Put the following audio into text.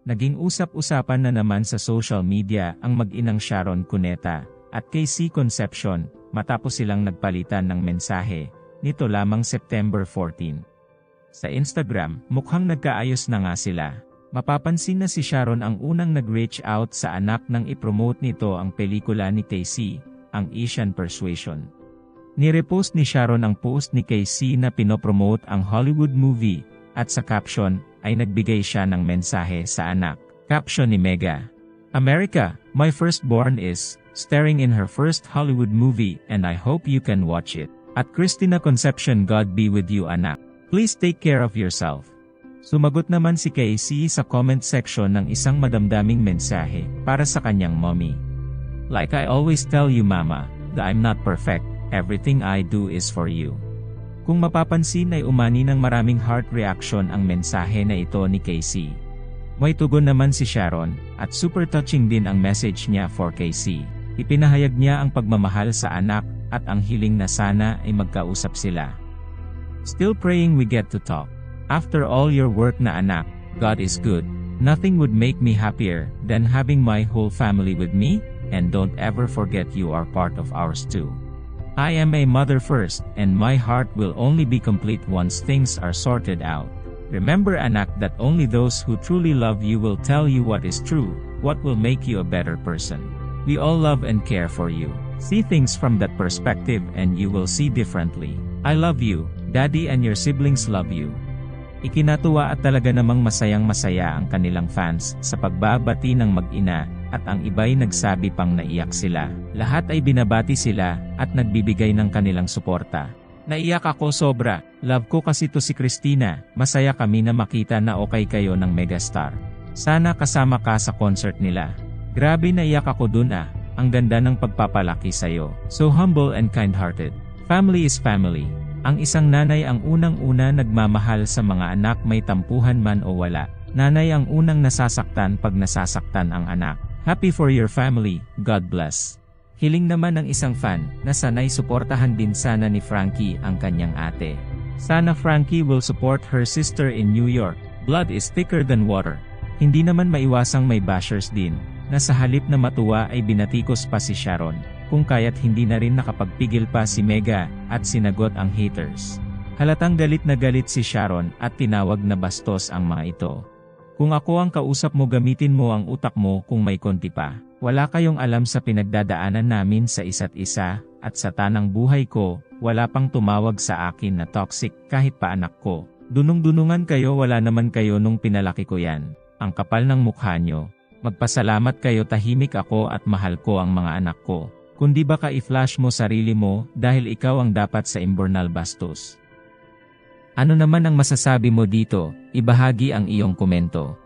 Naging usap-usapan na naman sa social media ang mag-inang Sharon Cuneta at KC Concepcion matapos silang nagpalitan ng mensahe nito lamang September 14. Sa Instagram, mukhang nagkaayos na nga sila. Mapapansin na si Sharon ang unang nag-reach out sa anak nang ipromote nito ang pelikula ni KC, ang Asian Persuasion. Nirepost ni Sharon ang post ni KC na pinopromote ang Hollywood movie at sa caption ay nagbigay siya ng mensahe sa anak. Caption ni Mega: "America, my firstborn is starring in her first Hollywood movie and I hope you can watch it." At Christina Concepcion, "God be with you anak. Please take care of yourself." Sumagot naman si KC sa comment section ng isang madamdaming mensahe para sa kanyang mommy. "Like I always tell you mama, that I'm not perfect, everything I do is for you." Kung mapapansin ay umani ng maraming heart reaction ang mensahe na ito ni KC. May tugon naman si Sharon, at super touching din ang message niya for KC. Ipinahayag niya ang pagmamahal sa anak, at ang hiling na sana ay magkausap sila. "Still praying we get to talk. After all your work na anak, God is good. Nothing would make me happier than having my whole family with me, and don't ever forget you are part of ours too. I am a mother first, and my heart will only be complete once things are sorted out. Remember anak that only those who truly love you will tell you what is true, what will make you a better person. We all love and care for you. See things from that perspective and you will see differently. I love you, Daddy, and your siblings love you." Ikinatuwa at talaga namang masayang-masaya ang kanilang fans sa pagbabati ng mag-ina, at ang iba'y nagsabi pang naiyak sila. Lahat ay binabati sila at nagbibigay ng kanilang suporta. "Naiyak ako sobra, love ko kasi to si Christina, masaya kami na makita na okay kayo ng megastar. Sana kasama ka sa concert nila. Grabe naiyak ako dun ang ganda ng pagpapalaki sa'yo. So humble and kind-hearted. Family is family." Ang isang nanay ang unang-una nagmamahal sa mga anak, may tampuhan man o wala. Nanay ang unang nasasaktan pag nasasaktan ang anak. "Happy for your family, God bless." Hiling naman ng isang fan na sanay suportahan din sana ni Frankie ang kanyang ate. Sana Frankie will support her sister in New York. Blood is thicker than water. Hindi naman maiwasang may bashers din, na sa halip na matuwa ay binatikos pa si Sharon, kung kaya't hindi na rin nakapagpigil pa si Mega, at sinagot ang haters. Halatang galit na galit si Sharon at tinawag na bastos ang mga ito. "Kung ako ang kausap mo, gamitin mo ang utak mo kung may konti pa. Wala kayong alam sa pinagdadaanan namin sa isa't isa, at sa tanang buhay ko, wala pang tumawag sa akin na toxic kahit pa anak ko. Dunung-dunungan kayo, wala naman kayo nung pinalaki ko yan. Ang kapal ng mukha nyo. Magpasalamat kayo, tahimik ako at mahal ko ang mga anak ko. Kundi baka i-flash mo sarili mo dahil ikaw ang dapat sa imbornal bastos." Ano naman ang masasabi mo dito? Ibahagi ang iyong komento.